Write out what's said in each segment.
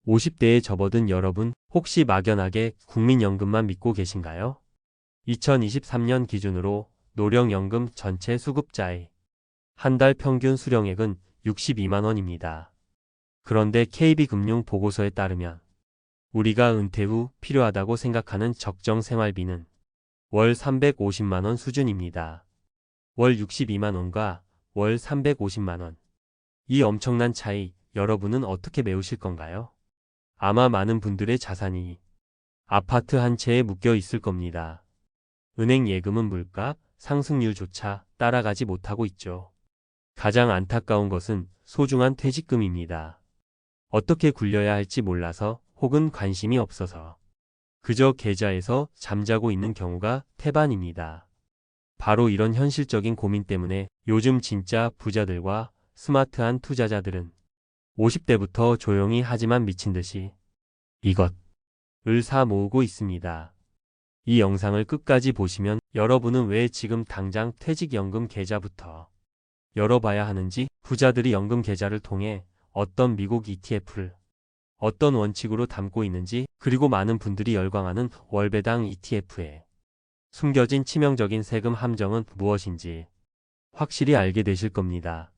50대에 접어든 여러분, 혹시 막연하게 국민연금만 믿고 계신가요? 2023년 기준으로 노령연금 전체 수급자의 한 달 평균 수령액은 62만 원입니다. 그런데 KB금융 보고서에 따르면 우리가 은퇴 후 필요하다고 생각하는 적정 생활비는 월 350만 원 수준입니다. 월 62만 원과 월 350만 원. 이 엄청난 차이, 여러분은 어떻게 메우실 건가요? 아마 많은 분들의 자산이 아파트 한 채에 묶여 있을 겁니다. 은행 예금은 물가 상승률조차 따라가지 못하고 있죠. 가장 안타까운 것은 소중한 퇴직금입니다. 어떻게 굴려야 할지 몰라서 혹은 관심이 없어서 그저 계좌에서 잠자고 있는 경우가 태반입니다. 바로 이런 현실적인 고민 때문에 요즘 진짜 부자들과 스마트한 투자자들은 50대부터 조용히 하지만 미친 듯이 이것을 사 모으고 있습니다. 이 영상을 끝까지 보시면 여러분은 왜 지금 당장 퇴직연금 계좌부터 열어봐야 하는지, 부자들이 연금 계좌를 통해 어떤 미국 ETF를 어떤 원칙으로 담고 있는지, 그리고 많은 분들이 열광하는 월배당 ETF에 숨겨진 치명적인 세금 함정은 무엇인지 확실히 알게 되실 겁니다.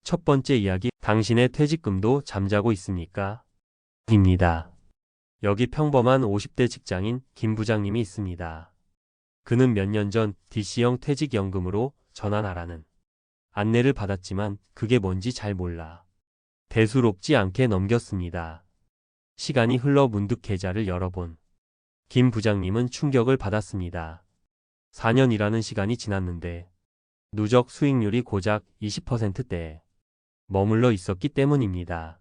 첫 번째 이야기, 당신의 퇴직금도 잠자고 있습니까? 입니다. 여기 평범한 50대 직장인 김 부장님이 있습니다. 그는 몇 년 전 DC형 퇴직연금으로 전환하라는 안내를 받았지만 그게 뭔지 잘 몰라 대수롭지 않게 넘겼습니다. 시간이 흘러 문득 계좌를 열어본 김 부장님은 충격을 받았습니다. 4년이라는 시간이 지났는데 누적 수익률이 고작 20%대에 머물러 있었기 때문입니다.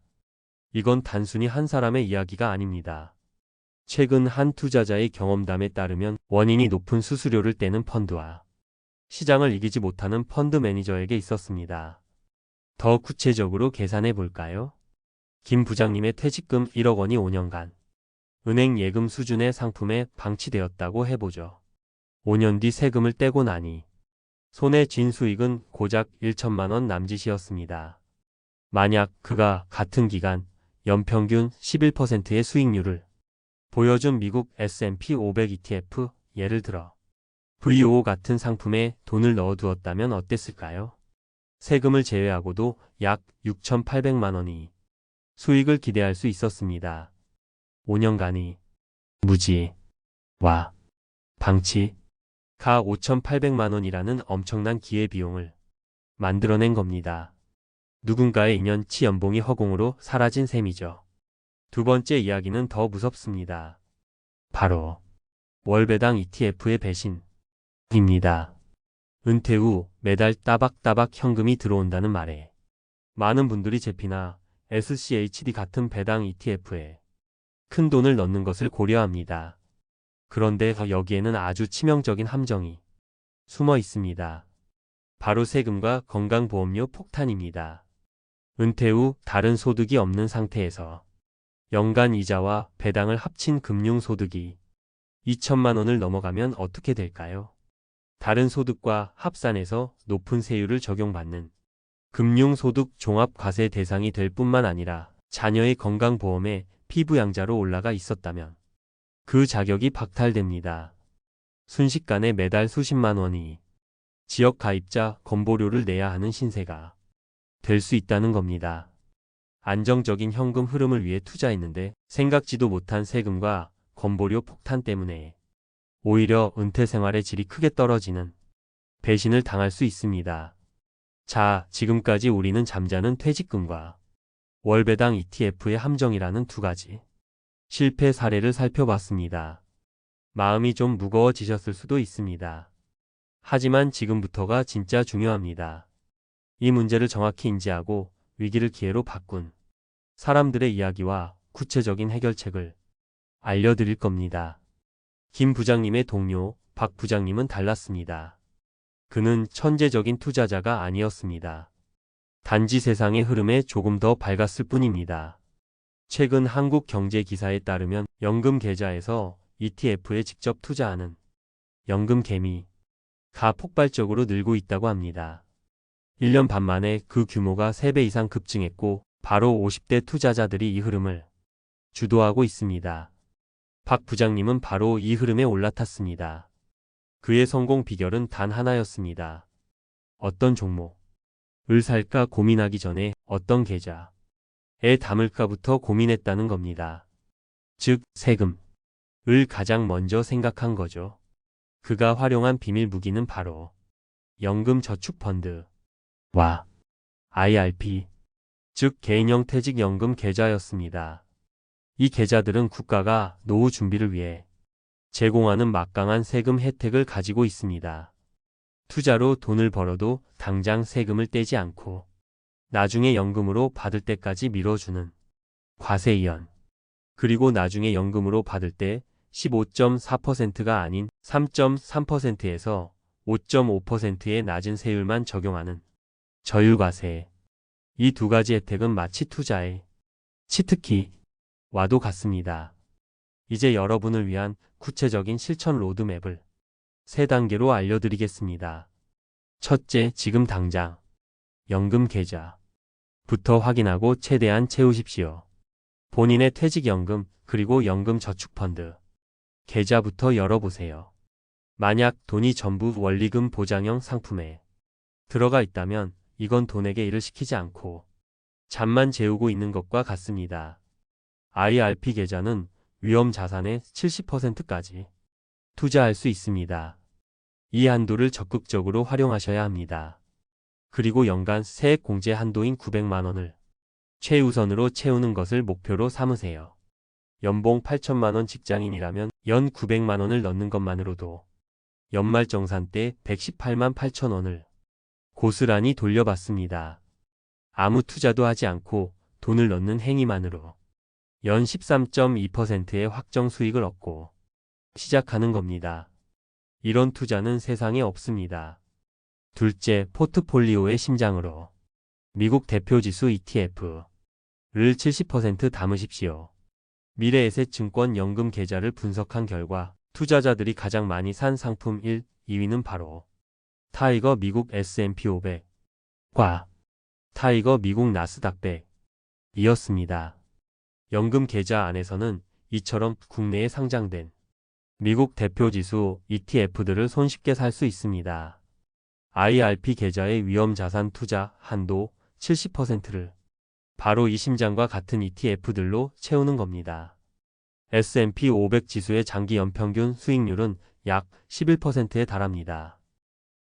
이건 단순히 한 사람의 이야기가 아닙니다. 최근 한 투자자의 경험담에 따르면 원인이 높은 수수료를 떼는 펀드와 시장을 이기지 못하는 펀드 매니저에게 있었습니다. 더 구체적으로 계산해 볼까요? 김 부장님의 퇴직금 1억 원이 5년간 은행 예금 수준의 상품에 방치되었다고 해보죠. 5년 뒤 세금을 떼고 나니 손에 쥔 수익은 고작 1천만 원 남짓이었습니다. 만약 그가 같은 기간 연평균 11%의 수익률을 보여준 미국 S&P 500 ETF, 예를 들어 VO 같은 상품에 돈을 넣어두었다면 어땠을까요? 세금을 제외하고도 약 6,800만 원이 수익을 기대할 수 있었습니다. 5년간이 무지와 방치가 5,800만 원이라는 엄청난 기회비용을 만들어낸 겁니다. 누군가의 2년치 연봉이 허공으로 사라진 셈이죠. 두 번째 이야기는 더 무섭습니다. 바로 월배당 ETF의 배신입니다. 은퇴 후 매달 따박따박 현금이 들어온다는 말에 많은 분들이 제피나 SCHD 같은 배당 ETF에 큰 돈을 넣는 것을 고려합니다. 그런데 여기에는 아주 치명적인 함정이 숨어 있습니다. 바로 세금과 건강보험료 폭탄입니다. 은퇴 후 다른 소득이 없는 상태에서 연간 이자와 배당을 합친 금융소득이 2천만 원을 넘어가면 어떻게 될까요? 다른 소득과 합산해서 높은 세율을 적용받는 금융소득 종합과세 대상이 될 뿐만 아니라 자녀의 건강보험에 피부양자로 올라가 있었다면 그 자격이 박탈됩니다. 순식간에 매달 수십만 원이 지역가입자 건보료를 내야 하는 신세가 될 수 있다는 겁니다. 안정적인 현금 흐름을 위해 투자했는데 생각지도 못한 세금과 건보료 폭탄 때문에 오히려 은퇴 생활의 질이 크게 떨어지는 배신을 당할 수 있습니다. 자, 지금까지 우리는 잠자는 퇴직금과 월배당 ETF의 함정이라는 두 가지 실패 사례를 살펴봤습니다. 마음이 좀 무거워지셨을 수도 있습니다. 하지만 지금부터가 진짜 중요합니다. 이 문제를 정확히 인지하고 위기를 기회로 바꾼 사람들의 이야기와 구체적인 해결책을 알려드릴 겁니다. 김 부장님의 동료 박 부장님은 달랐습니다. 그는 천재적인 투자자가 아니었습니다. 단지 세상의 흐름에 조금 더 밝았을 뿐입니다. 최근 한국 경제 기사에 따르면 연금 계좌에서 ETF에 직접 투자하는 연금 개미가 폭발적으로 늘고 있다고 합니다. 1년 반 만에 그 규모가 3배 이상 급증했고 바로 50대 투자자들이 이 흐름을 주도하고 있습니다. 박 부장님은 바로 이 흐름에 올라탔습니다. 그의 성공 비결은 단 하나였습니다. 어떤 종목을 살까 고민하기 전에 어떤 계좌에 담을까부터 고민했다는 겁니다. 즉, 세금을 가장 먼저 생각한 거죠. 그가 활용한 비밀 무기는 바로 연금저축펀드와 IRP, 즉 개인형 퇴직연금 계좌였습니다. 이 계좌들은 국가가 노후 준비를 위해 제공하는 막강한 세금 혜택을 가지고 있습니다. 투자로 돈을 벌어도 당장 세금을 떼지 않고 나중에 연금으로 받을 때까지 밀어주는 과세이연. 그리고 나중에 연금으로 받을 때 15.4%가 아닌 3.3%에서 5.5%의 낮은 세율만 적용하는 저율과세. 이 두 가지 혜택은 마치 투자의 치트키와도 같습니다. 이제 여러분을 위한 구체적인 실천 로드맵을 3단계로 알려드리겠습니다. 첫째, 지금 당장 연금 계좌부터 확인하고 최대한 채우십시오. 본인의 퇴직연금 그리고 연금저축펀드 계좌부터 열어보세요. 만약 돈이 전부 원리금 보장형 상품에 들어가 있다면 이건 돈에게 일을 시키지 않고 잠만 재우고 있는 것과 같습니다. IRP 계좌는 위험 자산의 70%까지 투자할 수 있습니다. 이 한도를 적극적으로 활용하셔야 합니다. 그리고 연간 세액 공제 한도인 900만 원을 최우선으로 채우는 것을 목표로 삼으세요. 연봉 8천만 원 직장인이라면 연 900만 원을 넣는 것만으로도 연말정산 때 118만 8천 원을 고스란히 돌려받습니다. 아무 투자도 하지 않고 돈을 넣는 행위만으로 연 13.2%의 확정 수익을 얻고 시작하는 겁니다. 이런 투자는 세상에 없습니다. 둘째, 포트폴리오의 심장으로 미국 대표지수 ETF를 70% 담으십시오. 미래에셋 증권 연금 계좌를 분석한 결과 투자자들이 가장 많이 산 상품 1, 2위는 바로 타이거 미국 S&P 500과 타이거 미국 나스닥 100이었습니다. 연금 계좌 안에서는 이처럼 국내에 상장된 미국 대표지수 ETF들을 손쉽게 살 수 있습니다. IRP 계좌의 위험자산 투자 한도 70%를 바로 이 심장과 같은 ETF들로 채우는 겁니다. S&P 500 지수의 장기 연평균 수익률은 약 11%에 달합니다.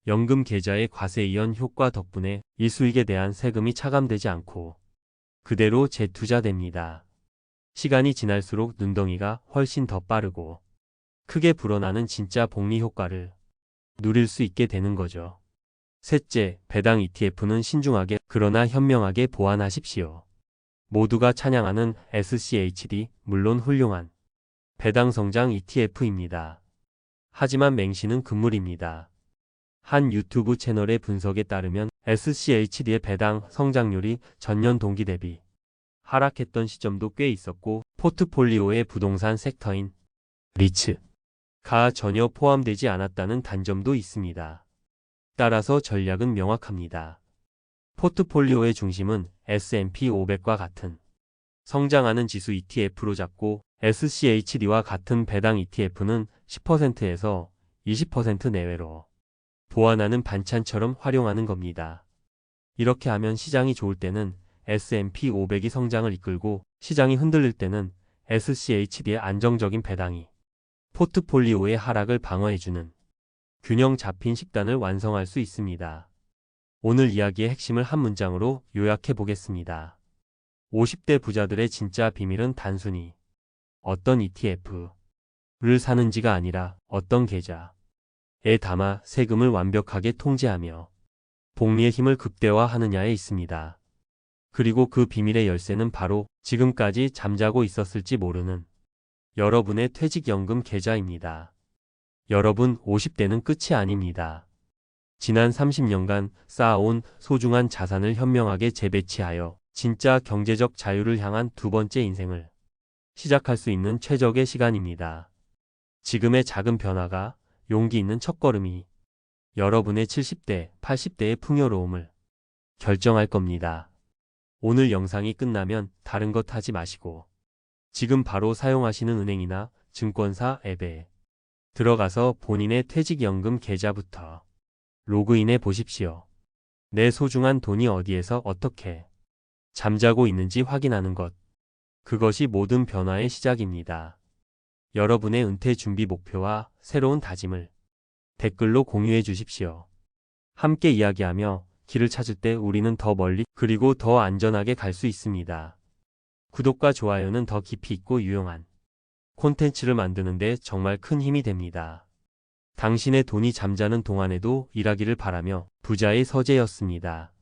연금 계좌의 과세이연 효과 덕분에 이 수익에 대한 세금이 차감되지 않고 그대로 재투자됩니다. 시간이 지날수록 눈덩이가 훨씬 더 빠르고 크게 불어나는 진짜 복리 효과를 누릴 수 있게 되는 거죠. 셋째, 배당 ETF는 신중하게 그러나 현명하게 보완하십시오. 모두가 찬양하는 SCHD, 물론 훌륭한 배당 성장 ETF입니다. 하지만 맹신은 금물입니다. 한 유튜브 채널의 분석에 따르면 SCHD의 배당 성장률이 전년 동기 대비 하락했던 시점도 꽤 있었고 포트폴리오의 부동산 섹터인 리츠가 전혀 포함되지 않았다는 단점도 있습니다. 따라서 전략은 명확합니다. 포트폴리오의 중심은 S&P 500과 같은 성장하는 지수 ETF로 잡고 SCHD와 같은 배당 ETF는 10%에서 20% 내외로 보완하는 반찬처럼 활용하는 겁니다. 이렇게 하면 시장이 좋을 때는 S&P 500이 성장을 이끌고 시장이 흔들릴 때는 SCHD의 안정적인 배당이 포트폴리오의 하락을 방어해주는 균형 잡힌 식단을 완성할 수 있습니다. 오늘 이야기의 핵심을 한 문장으로 요약해 보겠습니다. 50대 부자들의 진짜 비밀은 단순히 어떤 ETF를 사는지가 아니라 어떤 계좌에 담아 세금을 완벽하게 통제하며 복리의 힘을 극대화하느냐에 있습니다. 그리고 그 비밀의 열쇠는 바로 지금까지 잠자고 있었을지 모르는 여러분의 퇴직연금 계좌입니다. 여러분, 50대는 끝이 아닙니다. 지난 30년간 쌓아온 소중한 자산을 현명하게 재배치하여 진짜 경제적 자유를 향한 두 번째 인생을 시작할 수 있는 최적의 시간입니다. 지금의 작은 변화가 용기 있는 첫걸음이 여러분의 70대, 80대의 풍요로움을 결정할 겁니다. 오늘 영상이 끝나면 다른 것 하지 마시고 지금 바로 사용하시는 은행이나 증권사 앱에 들어가서 본인의 퇴직연금 계좌부터 로그인해 보십시오. 내 소중한 돈이 어디에서 어떻게 잠자고 있는지 확인하는 것. 그것이 모든 변화의 시작입니다. 여러분의 은퇴 준비 목표와 새로운 다짐을 댓글로 공유해 주십시오. 함께 이야기하며 길을 찾을 때 우리는 더 멀리 그리고 더 안전하게 갈 수 있습니다. 구독과 좋아요는 더 깊이 있고 유용한 콘텐츠를 만드는 데 정말 큰 힘이 됩니다. 당신의 돈이 잠자는 동안에도 일하기를 바라며 부자의 서재였습니다.